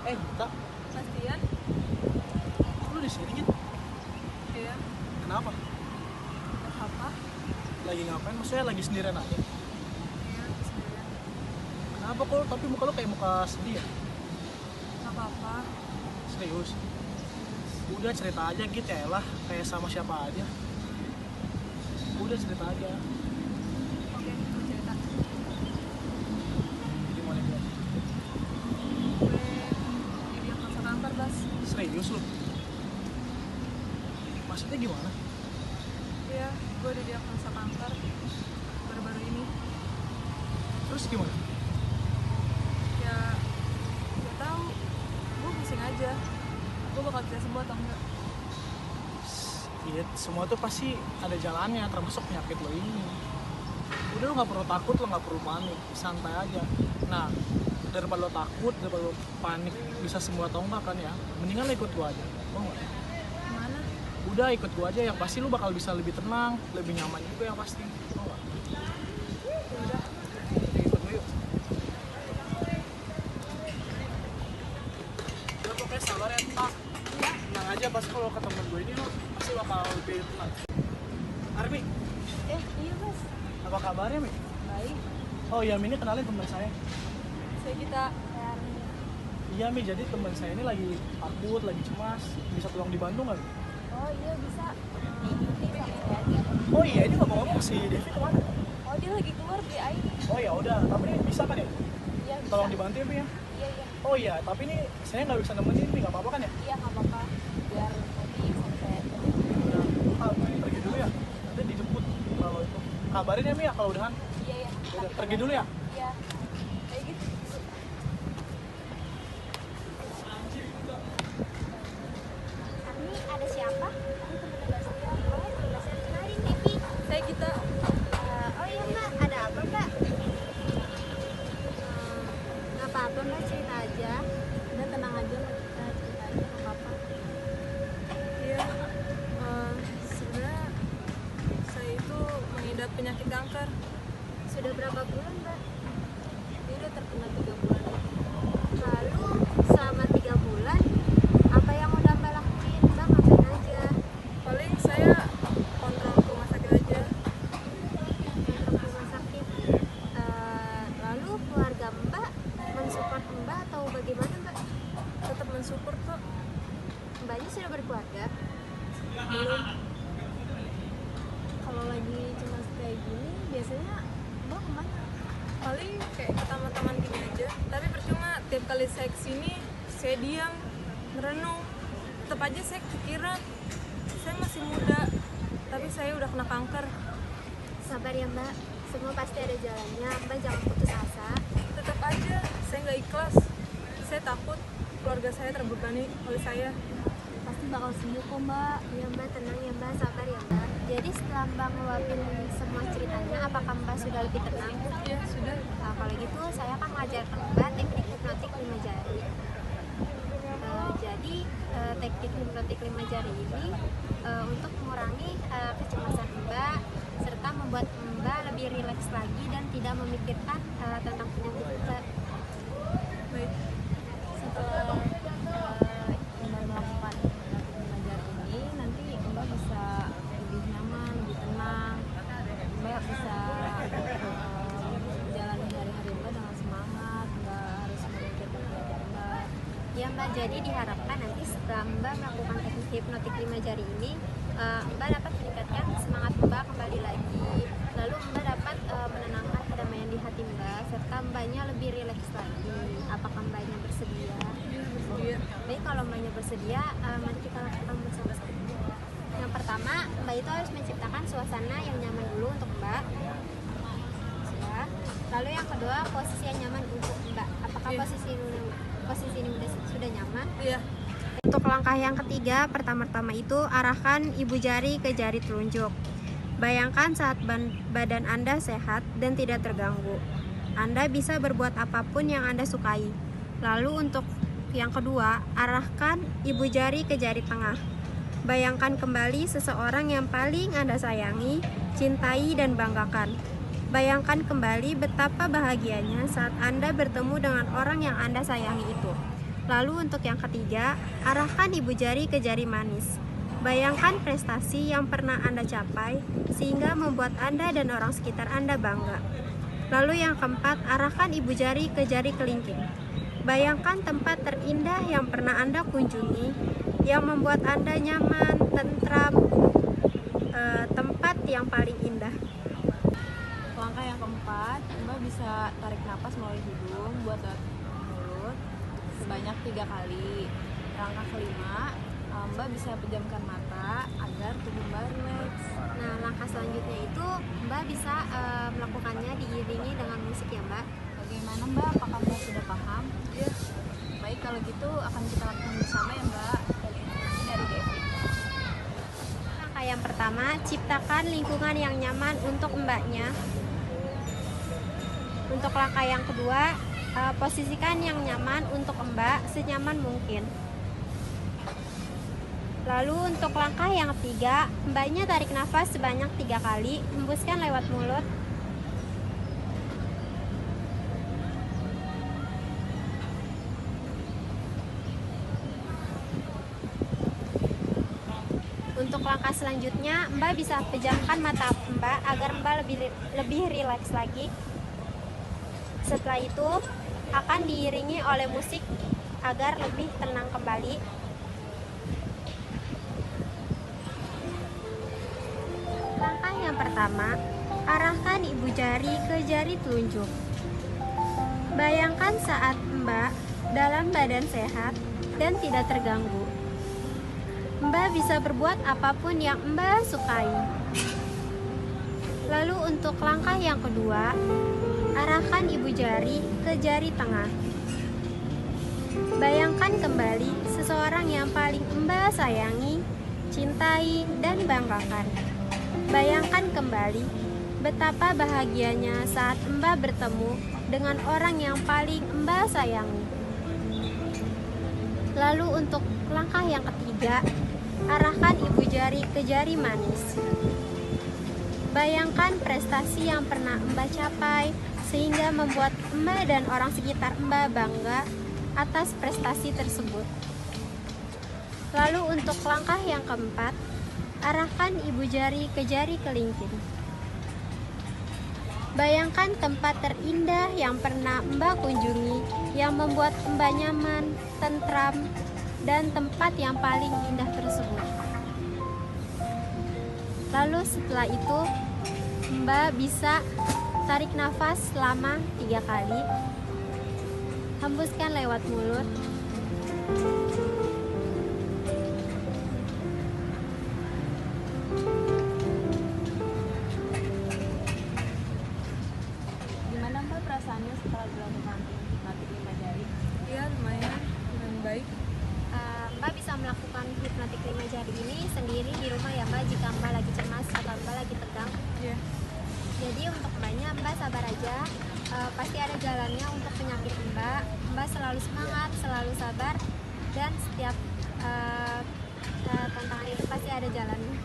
Gita, Pastian? lu di sini gitu? Iya. Kenapa? Apa? Lagi ngapain? Maksudnya lagi sendirian aja? Iya, sendirian. Kenapa kok? Tapi muka lu kayak muka sedih ya? Gak apa-apa. Serius? Udah cerita aja gitu ya lah, kayak sama siapa aja. Udah cerita aja. Oke, aku cerita. Jadi mau lihat. Gue didiagnosa kanker, Bas. Serius lu? Maksudnya gimana? Iya, gue didiagnosa kanker baru-baru ini. Terus gimana? Ya, gak tahu. Gue pusing aja. Gue bakal bisa sembuh atau enggak? Iya, semua tuh pasti ada jalannya, termasuk penyakit lo ini. Udah lo nggak perlu takut, lo nggak perlu panik, santai aja. Nah, daripada lo takut, daripada lo panik bisa sembuh atau enggak kan ya, mendingan lo ikut gua aja, mau nggak? Gimana? Udah ikut gua aja, yang pasti lo bakal bisa lebih tenang, lebih nyaman juga yang pasti, mau nggak? Ya udah. Oke, ikut gua yuk. Lo pokoknya sabar ya, Pak. Tenang aja, pasti kalau ketemu gue ini lo pasti bakal lebih tenang. Armi, Iya, Bas. apa kabarnya, Mi? Baik. Oh iya, Mi, ini kenalin teman saya. Saya kita. Iya Mi, jadi teman saya ini lagi takut, lagi cemas. Bisa tolong dibantu nggak? Mi? Oh iya bisa. Nanti sama saya aja. Oh iya, ini ngomong-ngomong si Devi kemana? Oh dia lagi keluar beli air. Oh ya udah, tapi ini bisa kan ya? Iya bisa. Tolong dibantu ya Mi ya. Iya iya. Oh iya, tapi ini saya nggak bisa nemenin Mi, nggak apa-apa kan ya? Iya nggak apa-apa. Biar nanti sama saya aja. Udah, pergi dulu ya. Nanti dijemput kalau itu. Kabarin ya Mi ya kalau udahan. Iya iya. Udah, pergi dulu ya. Iya. Kayak gitu. Armi ada siapa? Oh teman saya kenalin Devi. Saya kita. Oh iya mbak, ada apa mbak? Nggak apa-apa mbak, cerita aja. Udah tenang aja mbak, kita cerita aja nggak apa-apa. Iya. Sebenarnya saya itu mengidap penyakit kanker. Sudah berapa bulan mbak? Dia udah terkena 3 bulan. Lalu selama 3 bulan apa yang udah mbak lakuin? Mbak ngapain aja? Paling saya kontrol ke rumah sakit aja. Untuk rumah sakit. Lalu keluarga mbak mensupport mbak atau bagaimana mbak? Tetap mensupport kok. Mbaknya sudah berkeluarga? Belum. Kalau lagi cemas kayak gini biasanya mbak kemana? Paling kayak ke taman-taman gini aja. Tapi percuma, tiap kali saya kesini saya diam, merenung. Tetap aja saya kepikiran. Saya masih muda, tapi saya udah kena kanker. Sabar ya mbak, semua pasti ada jalannya. Mbak jangan putus asa. Tetap aja saya nggak ikhlas. Saya takut keluarga saya terbebani oleh saya. Pasti bakal sembuh kok mbak. Ya mbak, tenang ya mbak, sabar ya mbak. Jadi setelah mbak ngeluapin semua ceritanya, apakah mbak sudah lebih tenang? Ya sudah. Nah, kalau gitu saya akan mengajarkan mbak teknik hipnotik 5 jari. Jadi teknik hipnotik 5 jari ini untuk mengurangi kecemasan mbak serta membuat mbak lebih rileks lagi dan tidak memikirkan tentang penyakit mbak. Baik. Setelah mbak melakukan teknik 5 jari ini, nanti mbak bisa lebih nyaman, lebih tenang. Mbak bisa menjalani hari-hari mbak dengan semangat, nggak harus memikirkan penyakit mbak. Ya mbak, jadi diharapkan nanti setelah mbak melakukan teknik hipnotik 5 jari ini, mbak dapat meningkatkan semangat mbak kembali lagi. Lalu mbak dapat menenangkan kedamaian di hati mbak, serta mbaknya lebih rileks lagi. Apakah mbaknya bersedia? Iya. Baik, kalau mbaknya bersedia, mari kita lakukan bersama-sama. Yang pertama, mbak itu harus menciptakan suasana yang nyaman dulu untuk mbak. Ya. Lalu yang kedua, posisi yang nyaman untuk mbak. Apakah Iya. posisi ini sudah nyaman? Iya. Untuk langkah yang ketiga, pertama-tama itu arahkan ibu jari ke jari telunjuk. Bayangkan saat badan Anda sehat dan tidak terganggu. Anda bisa berbuat apapun yang Anda sukai. Lalu untuk yang kedua, arahkan ibu jari ke jari tengah. Bayangkan kembali seseorang yang paling Anda sayangi, cintai, dan banggakan. Bayangkan kembali betapa bahagianya saat Anda bertemu dengan orang yang Anda sayangi itu. Lalu untuk yang ketiga, arahkan ibu jari ke jari manis. Bayangkan prestasi yang pernah Anda capai sehingga membuat Anda dan orang sekitar Anda bangga. Lalu yang keempat, arahkan ibu jari ke jari kelingking. Bayangkan tempat terindah yang pernah Anda kunjungi yang membuat Anda nyaman, tentram, tempat yang paling indah. Langkah yang keempat, Mbak bisa tarik napas melalui hidung buat lewat mulut sebanyak 3 kali. Langkah kelima, Mbak bisa pejamkan mata agar tubuh Mbak rileks. Nah, langkah selanjutnya itu Mbak bisa melakukannya diiringi dengan musik ya Mbak. Bagaimana Mbak? Apakah Mbak sudah paham? Iya. Baik, kalau gitu akan kita lakukan bersama ya Mbak. Dari Devi. Langkah yang pertama, ciptakan lingkungan yang nyaman untuk Mbaknya. Untuk langkah yang kedua, posisikan yang nyaman untuk Mbak senyaman mungkin. Lalu untuk langkah yang ketiga, Mbaknya tarik nafas sebanyak 3 kali, hembuskan lewat mulut. Untuk langkah selanjutnya, Mbak bisa pejamkan mata Mbak agar Mbak lebih rileks lagi. Setelah itu akan diiringi oleh musik agar lebih tenang kembali. Langkah yang pertama, arahkan ibu jari ke jari telunjuk. Bayangkan saat Mbak dalam badan sehat dan tidak terganggu. Mbak bisa berbuat apapun yang Mbak sukai. Lalu untuk langkah yang kedua, arahkan ibu jari ke jari tengah. Bayangkan kembali seseorang yang paling Mbak sayangi, cintai, dan banggakan. Bayangkan kembali betapa bahagianya saat Mbak bertemu dengan orang yang paling Mbak sayangi. Lalu untuk langkah yang ketiga, arahkan ibu jari ke jari manis. Bayangkan prestasi yang pernah Mbak capai sehingga membuat Mbak dan orang sekitar Mbak bangga atas prestasi tersebut. Lalu untuk langkah yang keempat, arahkan ibu jari ke jari kelingking. Bayangkan tempat terindah yang pernah Mbak kunjungi yang membuat Mbak nyaman, tentram, dan tempat yang paling indah tersebut. Lalu setelah itu Mbak bisa tarik nafas selama 3 kali, hembuskan lewat mulut. Gimana Mbak perasaannya setelah dilakukan hipnotik 5 jari? Iya, lumayan dengan baik. Mbak bisa melakukan hipnotik 5 jari ini sendiri di rumah ya Mbak, jika Mbak lagi cemas atau Mbak lagi tegang. Iya. Jadi untuk Mbaknya, Mbak sabar aja, pasti ada jalannya untuk penyakit Mbak. Mbak selalu semangat, selalu sabar, dan setiap tantangan itu pasti ada jalannya.